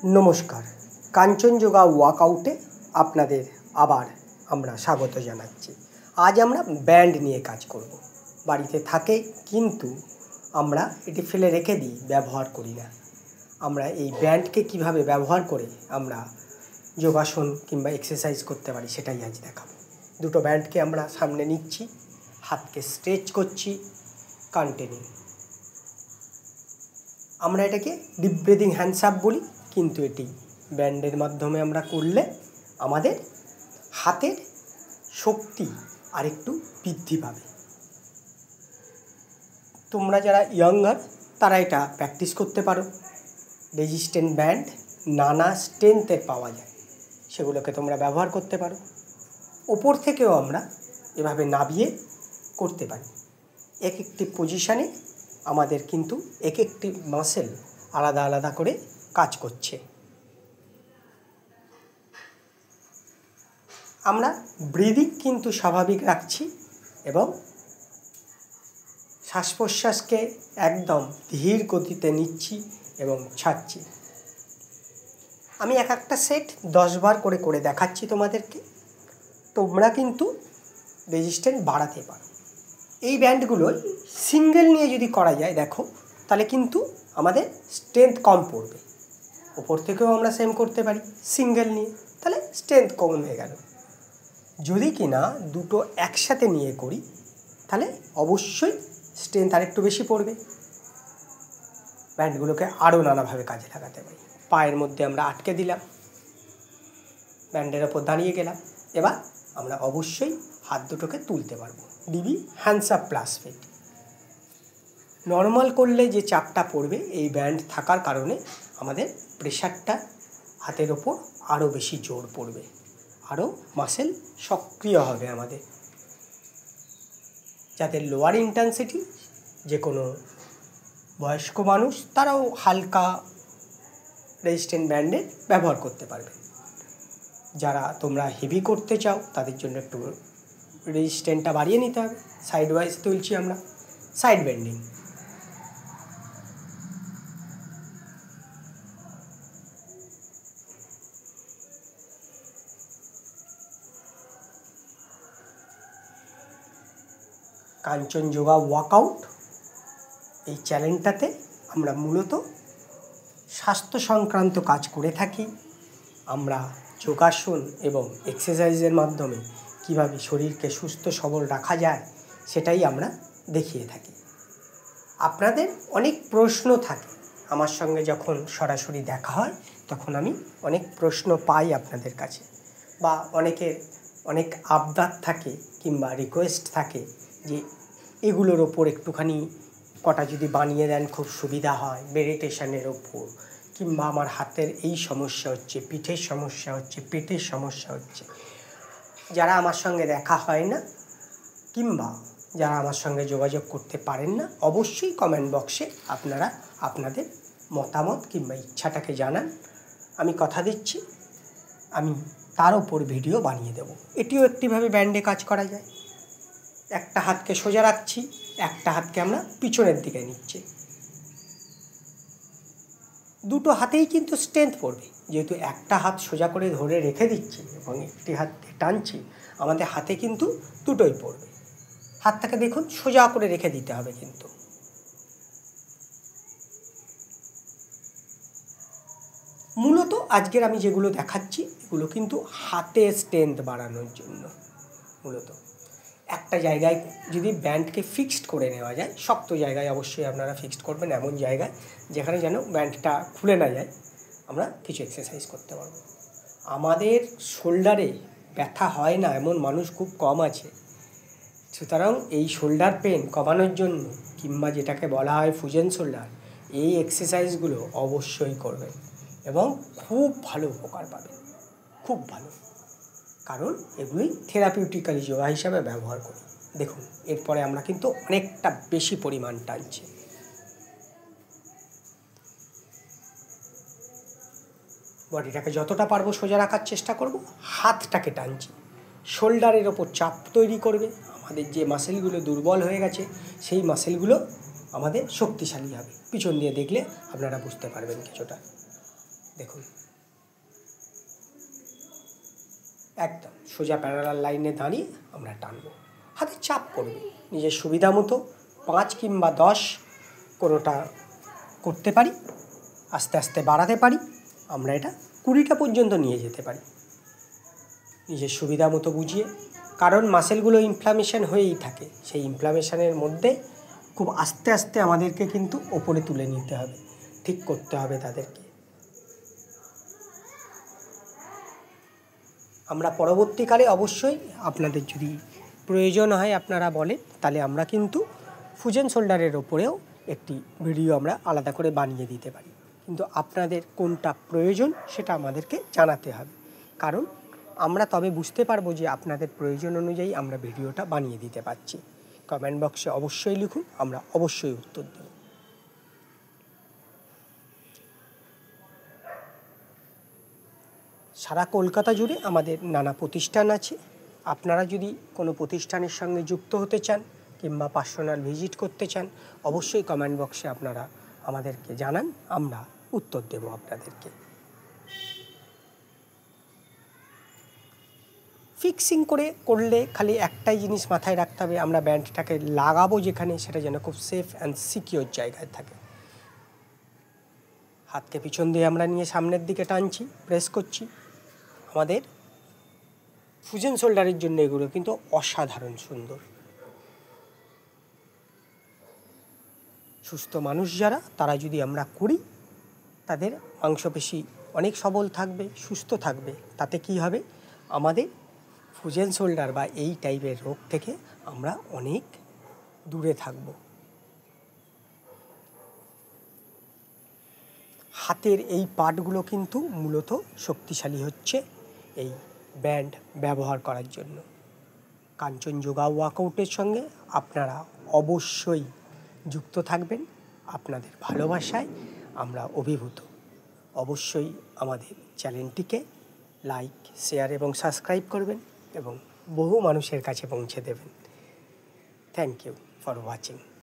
नमस्कार कांचनजोगा ওয়ার্কআউটে আপনাদের আবার আমরা স্বাগত জানাচ্ছি। আজ আমরা ব্যান্ড নিয়ে কাজ করব। বাড়িতে থাকে কিন্তু আমরা এটি ফেলে রেখে দিই, ব্যবহার করি না। আমরা এই ব্যান্ডকে কিভাবে ব্যবহার করে আমরা যোগাসন কিংবা এক্সারসাইজ করতে পারি সেটাই আজ দেখাবো। দুটো ব্যান্ডকে আমরা সামনে নিচ্ছি, হাতকে স্ট্রেচ করছি, কন্টিনিউ। আমরা এটাকে ডিপ ব্রিদিং হ্যান্ডস আপ বলি, কিন্তু এটি ব্যান্ডের মাধ্যমে আমরা করলে আমাদের হাতের শক্তি আরেকটু বৃদ্ধি পাবে। তোমরা যারা ইয়াঙ্গার তারা এটা প্র্যাকটিস করতে পারো। রেজিস্ট্যান্ট ব্যান্ড নানা স্ট্রেংথের পাওয়া যায়, সেগুলোকে তোমরা ব্যবহার করতে পারো। ওপর থেকেও আমরা এভাবে নামিয়ে করতে পারি। এক একটি পজিশানে আমাদের কিন্তু এক একটি মাসেল আলাদা আলাদা করে কাজ করছে। আমরা ব্রিদিং কিন্তু স্বাভাবিক রাখছি এবং শ্বাস প্রশ্বাসকে একদম ধীর গতিতে নিচ্ছি এবং ছাড়ছি। আমি এক একটা সেট 10 বার করে দেখাচ্ছি তোমাদেরকে। তোমরা কিন্তু রেজিস্ট্যান্স বাড়াতে পারো। এই ব্যান্ডগুলো সিঙ্গেল নিয়ে যদি করা যায় দেখো, তাহলে কিন্তু আমাদের স্ট্রেংথ কম পড়বে। ওপর থেকেও আমরা সেম করতে পারি সিঙ্গেল নিয়ে, তাহলে স্ট্রেংথ কম হয়ে গেল। যদি কিনা দুটো একসাথে নিয়ে করি তাহলে অবশ্যই স্ট্রেংথ আরেকটু বেশি পড়বে। ব্যান্ডগুলোকে আরও নানাভাবে কাজে লাগাতে পারি। পায়ের মধ্যে আমরা আটকে দিলাম, ব্যান্ডের ওপর দাঁড়িয়ে গেলাম। এবার আমরা অবশ্যই হাত দুটোকে তুলতে পারবো। ডিবি hands up plus fit. Normal করলে যে চাপটা পড়বে এই ব্যান্ড থাকার কারণে আমাদের প্রেশারটা হাতের ওপর আরও বেশি জোর পড়বে, আরও মাসেল সক্রিয় হবে আমাদের। যাদের লোয়ার ইন্টেন্সিটি, যে কোনো বয়স্ক মানুষ তারাও হালকা রেজিস্ট্যান্ট ব্যান্ডের ব্যবহার করতে পারবে। যারা তোমরা হেভি করতে চাও তাদের জন্য একটু রেজিস্ট্যান্সটা বাড়িয়ে নিতে হবে। সাইড ওয়াইজ তুলছি আমরা, সাইড বেন্ডিং। কাঞ্চনজোগা ওয়ার্কআউট এই চ্যানেলটাতে আমরা মূলত স্বাস্থ্য সংক্রান্ত কাজ করে থাকি। আমরা যোগাসন এবং এক্সারসাইজের মাধ্যমে কীভাবে শরীরকে সুস্থ সবল রাখা যায় সেটাই আমরা দেখিয়ে থাকি। আপনাদের অনেক প্রশ্ন থাকে আমার সঙ্গে, যখন সরাসরি দেখা হয় তখন আমি অনেক প্রশ্ন পাই আপনাদের কাছে, বা অনেকের অনেক আবদার থাকে কিংবা রিকোয়েস্ট থাকে যে এগুলোর ওপর একটুখানি কটা যদি বানিয়ে দেন খুব সুবিধা হয়, মেডিটেশনের ওপর, কিংবা আমার হাতের এই সমস্যা হচ্ছে, পিঠের সমস্যা হচ্ছে, পেটের সমস্যা হচ্ছে। যারা আমার সঙ্গে দেখা হয় না কিংবা যারা আমার সঙ্গে যোগাযোগ করতে পারেন না, অবশ্যই কমেন্ট বক্সে আপনারা আপনাদের মতামত কিংবা ইচ্ছাটাকে জানান। আমি কথা দিচ্ছি আমি তার ওপর ভিডিও বানিয়ে দেব। এটিও একটিভাবে ব্যান্ডে কাজ করা যায়। একটা হাতকে সোজা রাখছি, একটা হাতকে আমরা পিছনের দিকে নিচ্ছি। দুটো হাতেই কিন্তু স্ট্রেংথ পড়বে, যেহেতু একটা হাত সোজা করে ধরে রেখে দিচ্ছি এবং একটি হাতকে টানছি, আমাদের হাতে কিন্তু দুটোই পড়বে। হাতটাকে দেখুন সোজা করে রেখে দিতে হবে। কিন্তু মূলত আজকের আমি যেগুলো দেখাচ্ছি এগুলো কিন্তু হাতে স্ট্রেংথ বাড়ানোর জন্য। মূলত একটা জায়গায় যদি ব্যান্ডকে ফিক্সড করে নেওয়া যায়, শক্ত জায়গায় অবশ্যই আপনারা ফিক্সড করবেন, এমন জায়গায় যেখানে যেন ব্যান্ডটা খুলে না যায়, আমরা কিছু এক্সারসাইজ করতে পারবো। আমাদের শোল্ডারে ব্যথা হয় না এমন মানুষ খুব কম আছে। সুতরাং এই শোল্ডার পেন কমানোর জন্য কিংবা যেটাকে বলা হয় ফুজেন শোল্ডার, এই এক্সারসাইজগুলো অবশ্যই করবেন এবং খুব ভালো উপকার পাবেন, খুব ভালো। কারণ এগুলি থেরাপিউটিক্যালি যোগা হিসাবে ব্যবহার করি। দেখুন এরপরে আমরা কিন্তু অনেকটা বেশি পরিমাণ টানছি। বডিটাকে যতটা পারবো সোজা রাখার চেষ্টা করব, হাতটাকে টানছি। শোল্ডারের ওপর চাপ তৈরি করবে। আমাদের যে মাসেলগুলো দুর্বল হয়ে গেছে সেই মাসেলগুলো আমাদের শক্তিশালী হবে। পিছন দিয়ে দেখলে আপনারা বুঝতে পারবেন কিছুটা। দেখুন, একদম সোজা প্যারালাল লাইনে দাঁড়িয়ে আমরা টানবো। হাতে চাপ করবে, নিজের সুবিধা মতো 5 কিংবা 10 কোনোটা করতে পারি, আস্তে আস্তে বাড়াতে পারি, আমরা এটা 20টা পর্যন্ত নিয়ে যেতে পারি নিজের সুবিধা মতো বুঝিয়ে। কারণ মাসেলগুলো ইনফ্লামেশন হয়েই থাকে, সেই ইনফ্লামেশনের মধ্যে খুব আস্তে আস্তে আমাদেরকে কিন্তু ওপরে তুলে নিতে হবে, ঠিক করতে হবে তাদেরকে। আমরা পরবর্তীকালে অবশ্যই আপনাদের যদি প্রয়োজন হয় আপনারা বলেন, তাহলে আমরা কিন্তু ফুজেন শোল্ডারের ওপরেও একটি ভিডিও আমরা আলাদা করে বানিয়ে দিতে পারি। কিন্তু আপনাদের কোনটা প্রয়োজন সেটা আমাদেরকে জানাতে হবে, কারণ আমরা তবে বুঝতে পারবো যে আপনাদের প্রয়োজন অনুযায়ী আমরা ভিডিওটা বানিয়ে দিতে পারছি। কমেন্ট বক্সে অবশ্যই লিখুন, আমরা অবশ্যই উত্তর দেব। সারা কলকাতা জুড়ে আমাদের নানা প্রতিষ্ঠান আছে। আপনারা যদি কোনো প্রতিষ্ঠানের সঙ্গে যুক্ত হতে চান কিংবা পার্সোনাল ভিজিট করতে চান, অবশ্যই কমেন্ট বক্সে আপনারা আমাদেরকে জানান, আমরা উত্তর দেব আপনাদেরকে। ফিক্সিং করলে খালি একটাই জিনিস মাথায় রাখতে হবে, আমরা ব্যান্ডটাকে লাগাবো যেখানে, সেটা যেন খুব সেফ অ্যান্ড সিকিওর জায়গায় থাকে। হাতকে পিছন দিয়ে আমরা নিয়ে সামনের দিকে টানছি, প্রেস করছি। আমাদের ফুজেন শোল্ডারের জন্য এগুলো কিন্তু অসাধারণ সুন্দর। সুস্থ মানুষ যারা, তারা যদি আমরা করি, তাদের মাংসপেশি অনেক সবল থাকবে, সুস্থ থাকবে। তাতে কি হবে, আমাদের ফুজেন শোল্ডার বা এই টাইপের রোগ থেকে আমরা অনেক দূরে থাকব। হাতের এই পার্টগুলো কিন্তু মূলত শক্তিশালী হচ্ছে এই ব্যান্ড ব্যবহার করার জন্য। কাঞ্চনজঙ্ঘা ওয়ার্কআউটের সঙ্গে আপনারা অবশ্যই যুক্ত থাকবেন। আপনাদের ভালোবাসায় আমরা অভিভূত। অবশ্যই আমাদের চ্যানেলটিকে লাইক, শেয়ার এবং সাবস্ক্রাইব করবেন এবং বহু মানুষের কাছে পৌঁছে দেবেন। Thank you for watching.